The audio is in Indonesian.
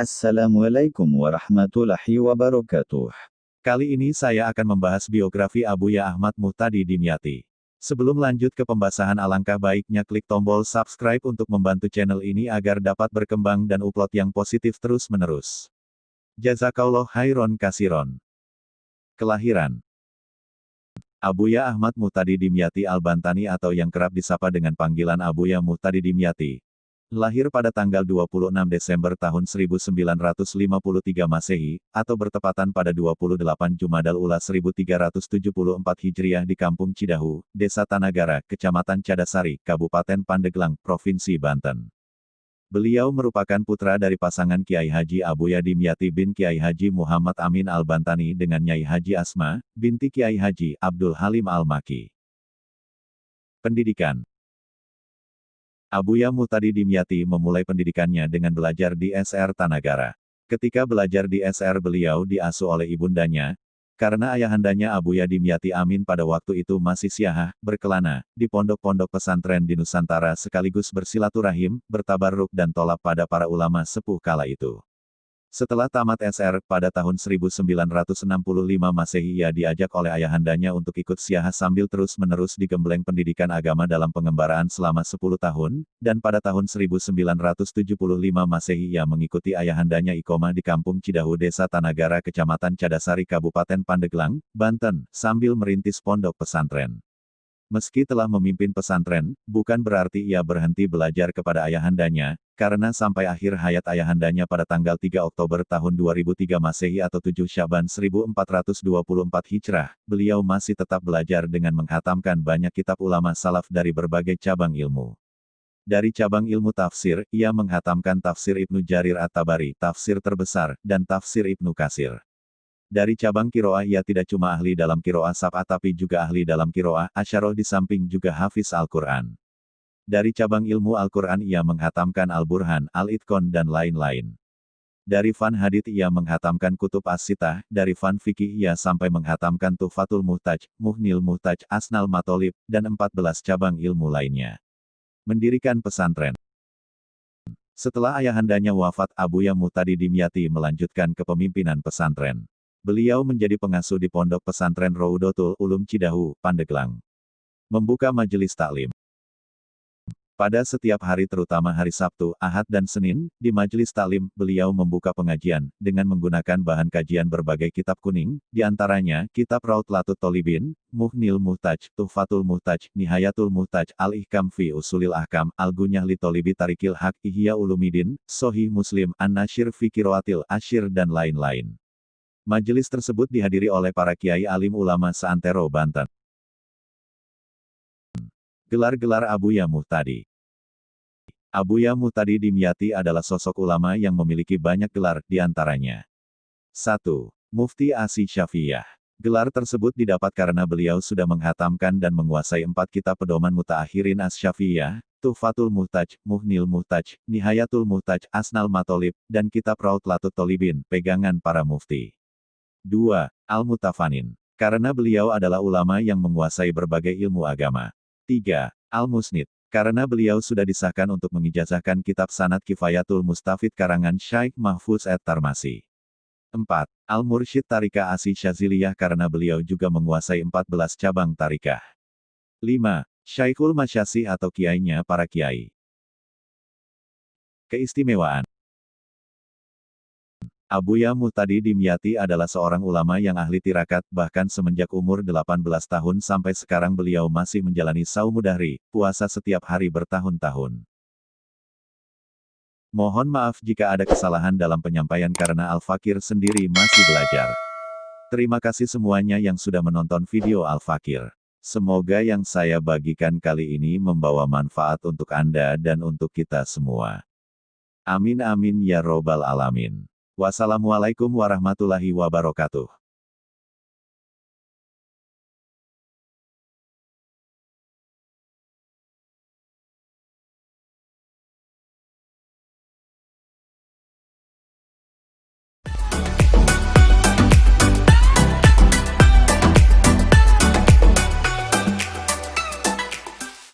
Assalamualaikum warahmatullahi wabarakatuh. Kali ini saya akan membahas biografi Abuya Ahmad Muhtadi Dimyati. Sebelum lanjut ke pembahasan, alangkah baiknya klik tombol subscribe untuk membantu channel ini agar dapat berkembang dan upload yang positif terus-menerus. Jazakallah khairon kasiron. Kelahiran Abuya Ahmad Muhtadi Dimyati Al-Bantani atau yang kerap disapa dengan panggilan Abuya Muhtadi Dimyati. Lahir pada tanggal 26 Desember tahun 1953 Masehi, atau bertepatan pada 28 Jumadal Ula 1374 Hijriah di Kampung Cidahu, Desa Tanagara, Kecamatan Cadasari, Kabupaten Pandeglang, Provinsi Banten. Beliau merupakan putra dari pasangan Kiai Haji Abuya Dimyati bin Kiai Haji Muhammad Amin Al-Bantani dengan Nyai Haji Asma, binti Kiai Haji Abdul Halim Al-Maki. Pendidikan Abuya Muhtadi Dimyati memulai pendidikannya dengan belajar di SR Tanagara. Ketika belajar di SR, beliau diasuh oleh ibundanya, karena ayahandanya Abuya Dimyati Amin pada waktu itu masih siahah, berkelana, di pondok-pondok pesantren di Nusantara sekaligus bersilaturahim, bertabarruk dan tolab pada para ulama sepuh kala itu. Setelah tamat SR, pada tahun 1965 Masehi ia diajak oleh ayahandanya untuk ikut siahah sambil terus-menerus digembleng pendidikan agama dalam pengembaraan selama 10 tahun, dan pada tahun 1975 Masehi ia mengikuti ayahandanya iqomah di Kampung Cidahu Desa Tanagara Kecamatan Cadasari Kabupaten Pandeglang, Banten, sambil merintis pondok pesantren. Meski telah memimpin pesantren, bukan berarti ia berhenti belajar kepada ayahandanya, karena sampai akhir hayat ayahandanya pada tanggal 3 Oktober tahun 2003 Masehi atau 7 Syaban 1424 Hijrah, beliau masih tetap belajar dengan menghatamkan banyak kitab ulama salaf dari berbagai cabang ilmu. Dari cabang ilmu tafsir, ia menghatamkan tafsir Ibnu Jarir At-Tabari, tafsir terbesar, dan tafsir Ibnu Katsir. Dari cabang kiroah ia tidak cuma ahli dalam kiroah sab'ah tapi juga ahli dalam kiroah asyarah di samping juga hafiz Al-Quran. Dari cabang ilmu Al-Quran ia menghatamkan Al-Burhan, Al-Itqan dan lain-lain. Dari fan hadits ia menghatamkan kutub as-sitah, dari fan fikih ia sampai menghatamkan Tuhfatul Muhtaj, Muhnil Muhtaj, Asnal Matolib, dan 14 cabang ilmu lainnya. Mendirikan pesantren. Setelah ayahandanya wafat, Abuya Muhtadi Dimyati melanjutkan kepemimpinan pesantren. Beliau menjadi pengasuh di Pondok Pesantren Raudatul Ulum Cidahu, Pandeglang. Membuka majelis taklim. Pada setiap hari terutama hari Sabtu, Ahad dan Senin, di majelis taklim, beliau membuka pengajian, dengan menggunakan bahan kajian berbagai kitab kuning, di antaranya, Kitab Raudlatut Tholibin, Muhnil Muhtaj, Tuhfatul Muhtaj, Nihayatul Muhtaj, Al-Ihkam fi Usulil Ahkam, Al-Gunyah li Tholibi Tarikil Haq, Ihya Ulumidin, Sohih Muslim, An-Nasyir fi Qiraatil Asyir dan lain-lain. Majelis tersebut dihadiri oleh para kiai alim ulama seantero Banten. Gelar-gelar Abuya Muhtadi. Abuya Muhtadi Dimyati adalah sosok ulama yang memiliki banyak gelar, di antaranya 1. Mufti Asy Syafiyah. Gelar tersebut didapat karena beliau sudah menghatamkan dan menguasai 4 kitab pedoman mutaakhirin Asy-Syafiyah, Tuhfatul Muhtaj, Muhnil Muhtaj, Nihayatul Muhtaj, Asnal Matolib, dan Kitab Raudlatut Tholibin, pegangan para mufti. 2. Al-Mutafanin. Karena beliau adalah ulama yang menguasai berbagai ilmu agama. 3. Al-Musnid. Karena beliau sudah disahkan untuk mengijazahkan kitab Sanad Kifayatul Mustafid karangan Syaikh Mahfuz At-Tarmasi. 4. Al-Mursyid Tarikah Asy Syadziliyah karena beliau juga menguasai 14 cabang tarikah. 5. Syaikhul Masyasih atau kiainya para kiai. Keistimewaan Abuya Muhtadi Dimyati adalah seorang ulama yang ahli tirakat, bahkan semenjak umur 18 tahun sampai sekarang beliau masih menjalani saum dahri, puasa setiap hari bertahun-tahun. Mohon maaf jika ada kesalahan dalam penyampaian karena Al-Fakir sendiri masih belajar. Terima kasih semuanya yang sudah menonton video Al-Fakir. Semoga yang saya bagikan kali ini membawa manfaat untuk Anda dan untuk kita semua. Amin amin ya robbal alamin. Wassalamualaikum warahmatullahi wabarakatuh.